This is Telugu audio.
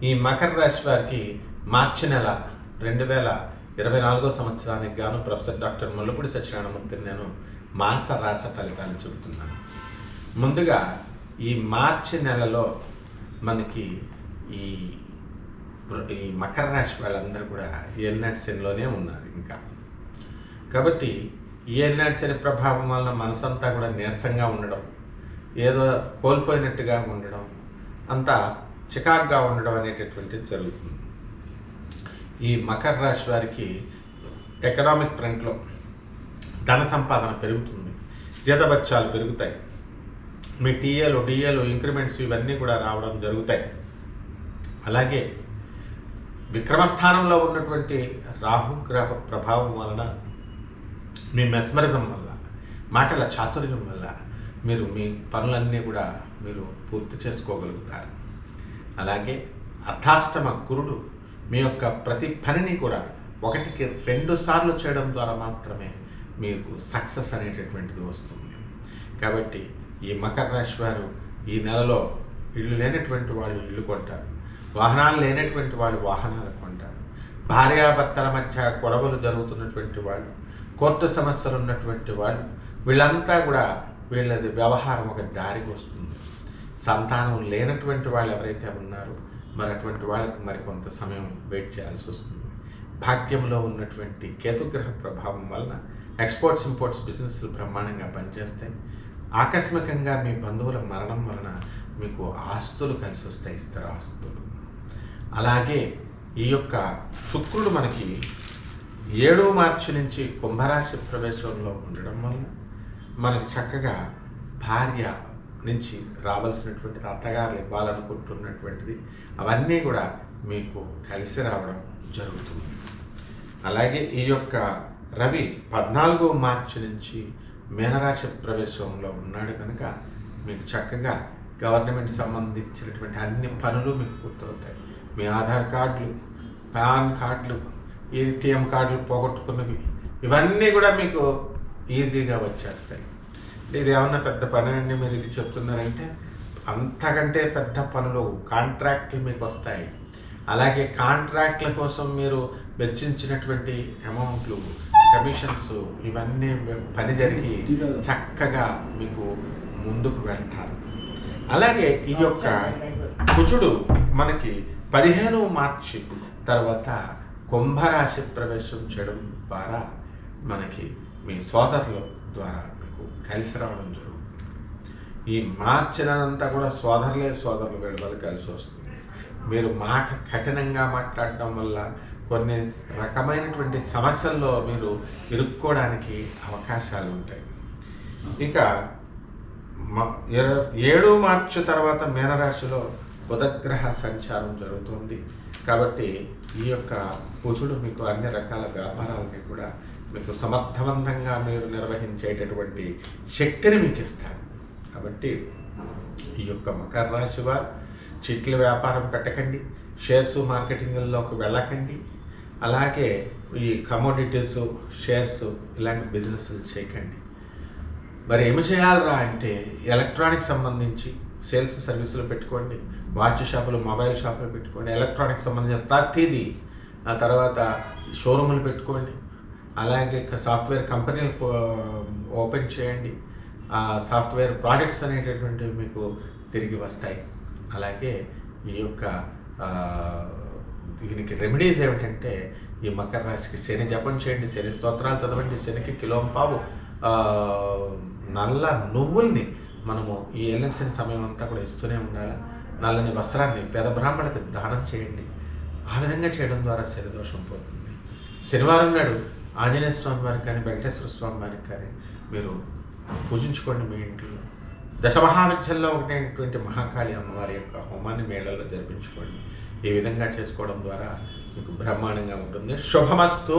ఈ మకర రాశి వారికి మార్చి నెల 2024 సంవత్సరానికి గాను ప్రొఫెసర్ డాక్టర్ ముల్లపూడి సత్యనారాయణమూర్తి నేను మాస రాశి ఫలితాలు చెబుతున్నాను. ముందుగా ఈ మార్చి నెలలో మనకి ఈ మకర రాశి వాళ్ళందరూ కూడా ఏలినాటి శనిలోనే ఉన్నారు ఇంకా. కాబట్టి ఈ ఏలినాటి శని ప్రభావం వలన మనసంతా కూడా నీరసంగా ఉండడం, ఏదో కోల్పోయినట్టుగా ఉండడం, అంతా చికాకుగా ఉండడం అనేటటువంటిది జరుగుతుంది. ఈ మకర రాశి వారికి ఎకనామిక్ ఫ్రంట్లో ధన సంపాదన పెరుగుతుంది, జీతభత్యాలు పెరుగుతాయి, మీ డిఏలు ఇంక్రిమెంట్స్ ఇవన్నీ కూడా రావడం జరుగుతాయి. అలాగే విక్రమస్థానంలో ఉన్నటువంటి రాహుగ్రహ ప్రభావం వలన, మీ మెస్మరిజం వల్ల, మాటల చాతుర్యం వల్ల మీరు మీ పనులన్నీ కూడా మీరు పూర్తి చేసుకోగలుగుతారు. అలాగే అర్ధాష్టమ గురుడు మీ యొక్క ప్రతి పనిని కూడా 1కి 2 సార్లు చేయడం ద్వారా మాత్రమే మీకు సక్సెస్ అనేటటువంటిది వస్తుంది. కాబట్టి ఈ మకర రాశి వారు ఈ నెలలో ఇల్లు లేనటువంటి వాళ్ళు ఇల్లు కొంటారు, వాహనాలు లేనటువంటి వాళ్ళు వాహనాలు కొంటారు, భార్యాభర్తల మధ్య గొడవలు జరుగుతున్నటువంటి వాళ్ళు, కోర్టు సమస్యలు ఉన్నటువంటి వాళ్ళు, వీళ్ళంతా కూడా వీళ్ళది వ్యవహారం ఒక దారికి వస్తుంది. సంతానం లేనటువంటి వాళ్ళు ఎవరైతే ఉన్నారో మరి అటువంటి వాళ్ళకి మరి కొంత సమయం వెయిట్ చేయాల్సి వస్తుంది. భాగ్యంలో ఉన్నటువంటి కేతుగ్రహ ప్రభావం వలన ఎక్స్పోర్ట్స్ ఇంపోర్ట్స్ బిజినెస్లు బ్రహ్మాండంగా పనిచేస్తాయి. ఆకస్మికంగా మీ బంధువుల మరణం వలన మీకు ఆస్తులు కలిసి వస్తాయి, స్థిర ఆస్తులు. అలాగే ఈ యొక్క శుక్రుడు మనకి 7 మార్చి నుంచి కుంభరాశి ప్రవేశంలో ఉండడం వలన మనకి చక్కగా భార్య నుంచి రావాల్సినటువంటిది, అత్తగారు ఇవ్వాలనుకుంటున్నటువంటిది అవన్నీ కూడా మీకు కలిసి రావడం జరుగుతుంది. అలాగే ఈ యొక్క రవి 14 మార్చి నుంచి మీనరాశి ప్రవేశంలో ఉన్నాడు కనుక మీకు చక్కగా గవర్నమెంట్ సంబంధించినటువంటి అన్ని పనులు మీకు పూర్తవుతాయి. మీ ఆధార్ కార్డులు, పాన్ కార్డులు, ఏటీఎం కార్డులు పోగొట్టుకున్నవి ఇవన్నీ కూడా మీకు ఈజీగా వచ్చేస్తాయి. ఇది ఏమన్నా పెద్ద పని అండి మీరు ఇది చెప్తున్నారంటే, అంతకంటే పెద్ద పనులు కాంట్రాక్ట్లు మీకు వస్తాయి. అలాగే కాంట్రాక్ట్ల కోసం మీరు వెచ్చించినటువంటి అమౌంట్లు, కమిషన్స్ ఇవన్నీ పని జరిగి చక్కగా మీకు ముందుకు వెళ్తారు. అలాగే ఈ యొక్క కుజుడు మనకి 15 మార్చి తర్వాత కుంభరాశి ప్రవేశం చేయడం ద్వారా మనకి మీ సోదరుల ద్వారా మీకు కలిసి రావడం జరుగుతుంది. ఈ మార్చి నెలంతా కూడా సోదరులు వీళ్ళ కలిసి వస్తుంది. మీరు మాట కఠినంగా మాట్లాడటం వల్ల కొన్ని రకమైనటువంటి సమస్యల్లో మీరు ఇరుక్కోవడానికి అవకాశాలు ఉంటాయి. ఇక 7 మార్చి తర్వాత మీనరాశిలో బుధగ్రహ సంచారం జరుగుతుంది. కాబట్టి ఈ యొక్క బుధుడు మీకు అన్ని రకాల వ్యాపారాలని కూడా మీకు సమర్థవంతంగా మీరు నిర్వహించేటటువంటి శక్తిని మీకు ఇస్తారు. కాబట్టి ఈ యొక్క మకర రాశి వారు చిట్ల వ్యాపారం పెట్టకండి, షేర్స్ మార్కెటింగ్లోకి వెళ్ళకండి. అలాగే ఈ కమోడిటీస్, షేర్స్ ఇలాంటి బిజినెస్లు చేయకండి. మరి ఏమి చేయాలరా అంటే ఎలక్ట్రానిక్ సంబంధించి సేల్స్ సర్వీసులు పెట్టుకోండి, వాచ్ షాపులు, మొబైల్ షాపులు పెట్టుకోండి, ఎలక్ట్రానిక్ సంబంధించిన ప్రతిదీ. ఆ తర్వాత షోరూములు పెట్టుకోండి. అలాగే సాఫ్ట్వేర్ కంపెనీలు ఓపెన్ చేయండి. ఆ సాఫ్ట్వేర్ ప్రాజెక్ట్స్ అనేటటువంటివి మీకు తిరిగి వస్తాయి. అలాగే ఈ యొక్క దీనికి రెమెడీస్ ఏమిటంటే, ఈ మకర రాశికి శని జపం చేయండి, శని స్తోత్రాలు చదవండి, శనికి కిలోంపావు నల్ల నువ్వుల్ని మనము ఈ ఏలినాటి శని సమయం అంతా కూడా ఇస్తూనే ఉండాలి. నల్లని వస్త్రాన్ని పేద బ్రాహ్మణులకు దానం చేయండి. ఆ విధంగా చేయడం ద్వారా శని దోషం పోతుంది. శనివారం నాడు ఆంజనేయ స్వామి వారికి కానీ, వెంకటేశ్వర స్వామి వారికి కానీ మీరు పూజించుకోండి. మీ ఇంట్లో దశమహావిద్యల్లో ఒకటైనటువంటి మహాకాళి అమ్మవారి యొక్క హోమాన్ని మేళల్లో జరిపించుకోండి. ఈ విధంగా చేసుకోవడం ద్వారా మీకు బ్రహ్మాండంగా ఉంటుంది. శుభమస్తు.